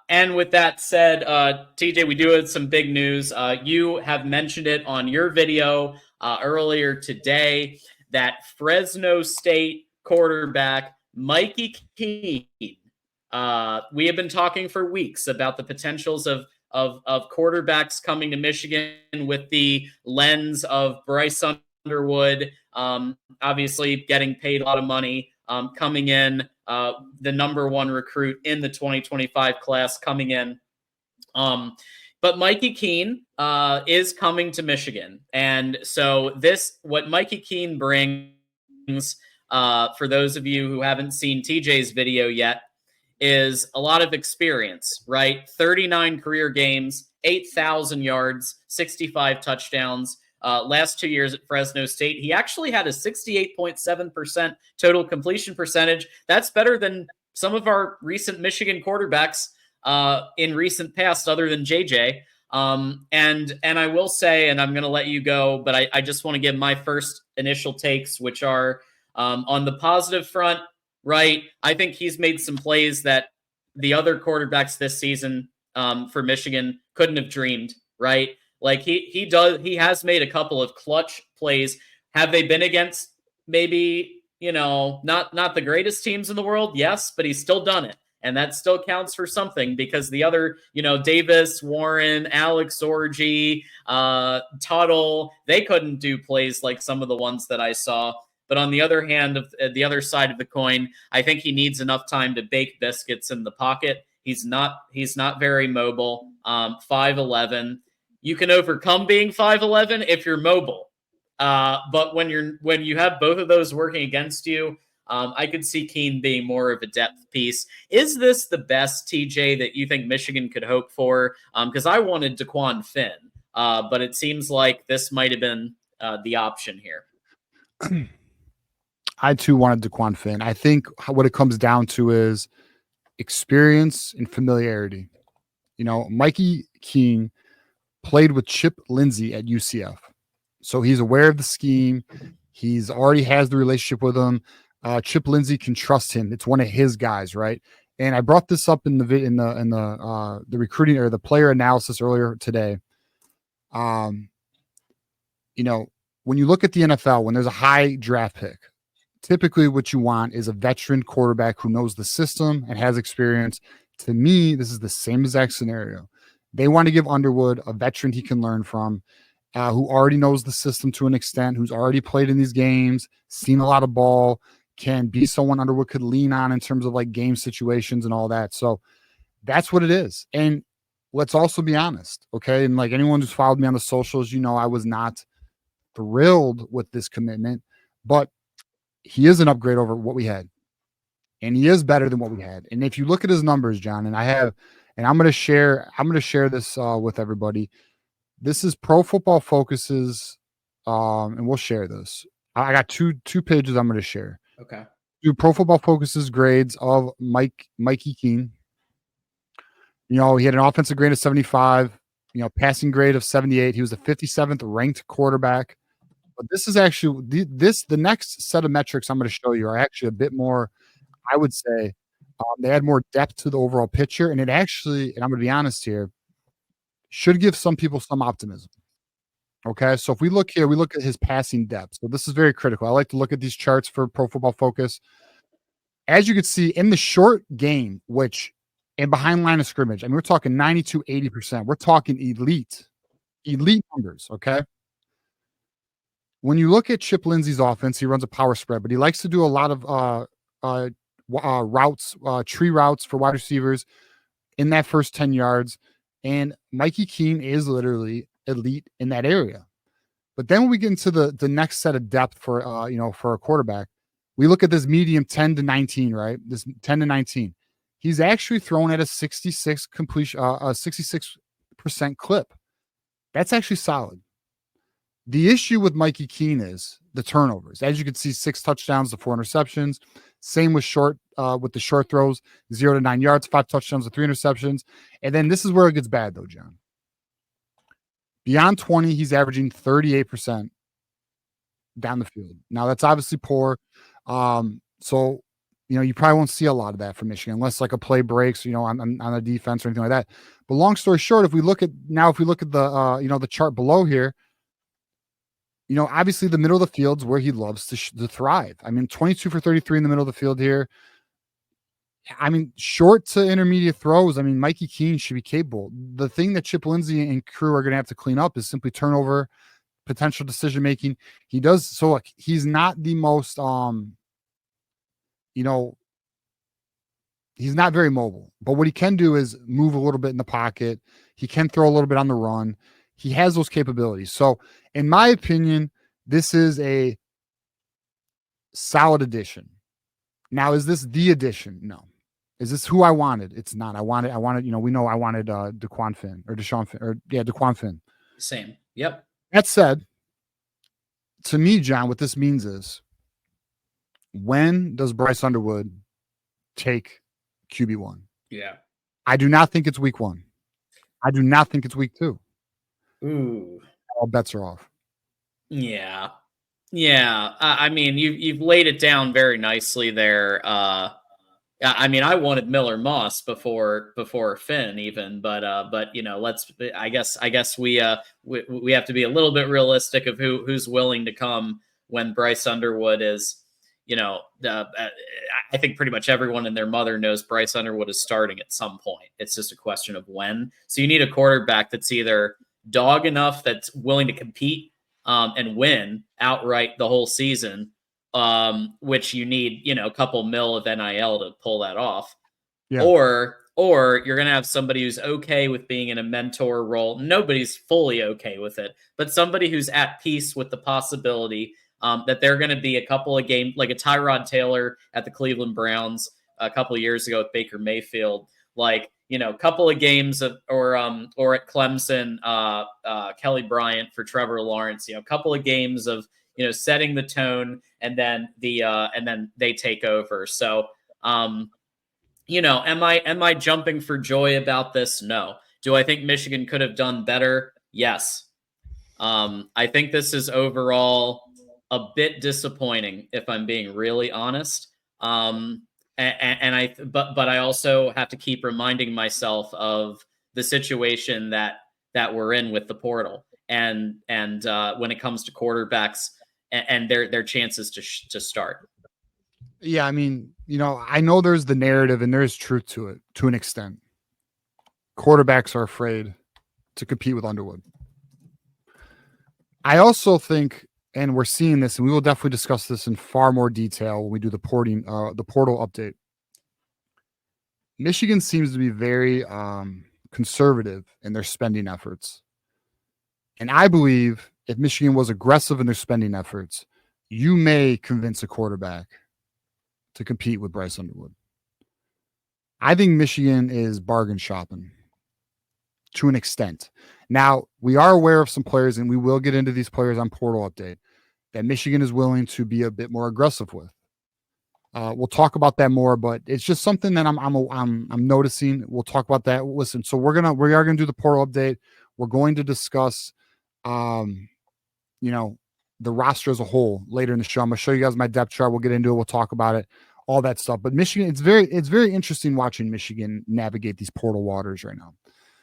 And with that said, TJ, we do have some big news. You have mentioned it on your video earlier today that Fresno State quarterback Mikey Keene. We have been talking for weeks about the potentials of quarterbacks coming to Michigan with the lens of Bryce Underwood, obviously getting paid a lot of money, coming in, the number one recruit in the 2025 class coming in. But Mikey Keene is coming to Michigan. And so what Mikey Keene brings, for those of you who haven't seen TJ's video yet, is a lot of experience, right? 39 career games, 8,000 yards, 65 touchdowns. Last 2 years at Fresno State, he actually had a 68.7% total completion percentage. That's better than some of our recent Michigan quarterbacks in recent past, other than JJ. And I will say, and I'm going to let you go, but I just want to give my first initial takes, which are on the positive front. Right, I think he's made some plays that the other quarterbacks this season for Michigan couldn't have dreamed. Right, like he has made a couple of clutch plays. Have they been against maybe not the greatest teams in the world? Yes, but he's still done it. And that still counts for something, because the other, Davis, Warren, Alex Orji, Tuttle, they couldn't do plays like some of the ones that I saw. But on the other hand, the other side of the coin, I think he needs enough time to bake biscuits in the pocket. He's not very mobile. 5'11". You can overcome being 5'11" if you're mobile. But when you have both of those working against you, I could see Keene being more of a depth piece. Is this the best, TJ, that you think Michigan could hope for? Because I wanted DeQuan Finn, but it seems like this might have been the option here. I too wanted DeQuan Finn. I think what it comes down to is experience and familiarity. Mikey Keene played with Chip Lindsey at UCF, so he's aware of the scheme. He's already has the relationship with him. Chip Lindsey can trust him. It's one of his guys, right? And I brought this up in the recruiting or the player analysis earlier today. When you look at the NFL, when there's a high draft pick, typically what you want is a veteran quarterback who knows the system and has experience. To me, this is the same exact scenario. They want to give Underwood a veteran he can learn from, who already knows the system to an extent, who's already played in these games, seen a lot of ball, can be someone Underwood could lean on in terms of like game situations and all that. So that's what it is. And let's also be honest, okay? And like anyone who's followed me on the socials, I was not thrilled with this commitment, but he is an upgrade over what we had, and he is better than what we had. And if you look at his numbers, John, and I'm going to share this with everybody. This is Pro Football Focus's, and we'll share this. I got two pages I'm going to share. Okay. Do Pro Football Focus's grades of Mikey Keene. He had an offensive grade of 75, passing grade of 78. He was the 57th ranked quarterback. But this is actually the next set of metrics I'm going to show you are actually a bit more, I would say, they add more depth to the overall picture. And it actually, and I'm going to be honest here, should give some people some optimism. Okay, so if we look here, we look at his passing depth. So this is very critical. I like to look at these charts for Pro Football Focus. As you can see in the short game, and behind line of scrimmage, we're talking 92, 80%. We're talking elite numbers, okay? When you look at Chip Lindsey's offense, he runs a power spread, but he likes to do a lot of routes, tree routes for wide receivers in that first 10 yards. And Mikey Keene is literally elite in that area. But then when we get into the next set of depth for a quarterback, we look at this medium 10 to 19, right? This 10 to 19. He's actually thrown at a 66 completion, a 66% clip. That's actually solid. The issue with Mikey Keene is the turnovers. As you can see, 6 touchdowns to 4 interceptions. Same with the short throws, 0 to 9 yards, 5 touchdowns to 3 interceptions. And then this is where it gets bad, though, John. Beyond 20, he's averaging 38% down the field. Now, that's obviously poor. So You probably won't see a lot of that from Michigan unless like a play breaks, on the defense or anything like that. But long story short, if we look at the the chart below here, obviously the middle of the field's where he loves to thrive. I mean, 22 for 33 in the middle of the field here. I mean, short to intermediate throws. I mean, Mikey Keene should be capable. The thing that Chip Lindsey and crew are going to have to clean up is simply turnover, potential decision making. He does so. Look, he's not the most he's not very mobile, but what he can do is move a little bit in the pocket. He can throw a little bit on the run. He has those capabilities. So, in my opinion, this is a solid addition. Now, is this the addition? No. Is this who I wanted? It's not. I wanted, we know I wanted Daquan Finn or Deshaun Finn Daquan Finn. Same. Yep. That said, to me, John, what this means is, when does Bryce Underwood take QB1? Yeah. I do not think it's week 1. I do not think it's week 2. Ooh. All bets are off. Yeah. Yeah. I mean, you've laid it down very nicely there. I mean, I wanted Miller Moss before Finn even, but I guess we have to be a little bit realistic of who's willing to come when Bryce Underwood is, I think pretty much everyone and their mother knows Bryce Underwood is starting at some point. It's just a question of when. So you need a quarterback that's either dog enough that's willing to compete and win outright the whole season, which you need, a couple mil of NIL to pull that off. Yeah. Or you're going to have somebody who's okay with being in a mentor role. Nobody's fully okay with it, but somebody who's at peace with the possibility that they're going to be a couple of games, like a Tyrod Taylor at the Cleveland Browns a couple of years ago with Baker Mayfield, like, a couple of games or at Clemson, Kelly Bryant for Trevor Lawrence, a couple of games of, setting the tone, and then they take over. So, am I jumping for joy about this? No. Do I think Michigan could have done better? Yes. I think this is overall a bit disappointing, if I'm being really honest. But I also have to keep reminding myself of the situation that we're in with the portal, and when it comes to quarterbacks and their chances to start. Yeah, I mean, I know there's the narrative and there's truth to it to an extent. Quarterbacks are afraid to compete with Underwood. I also think, and we're seeing this, and we will definitely discuss this in far more detail when we do the portal update. Michigan seems to be very conservative in their spending efforts. And I believe if Michigan was aggressive in their spending efforts, you may convince a quarterback to compete with Bryce Underwood. I think Michigan is bargain shopping to an extent. Now, we are aware of some players, and we will get into these players on portal update, that Michigan is willing to be a bit more aggressive with. We'll talk about that more, but it's just something that I'm noticing. We'll talk about that. Listen, so we are gonna do the portal update. We're going to discuss, the roster as a whole later in the show. I'm gonna show you guys my depth chart. We'll get into it. We'll talk about it, all that stuff. But Michigan, it's very interesting watching Michigan navigate these portal waters right now.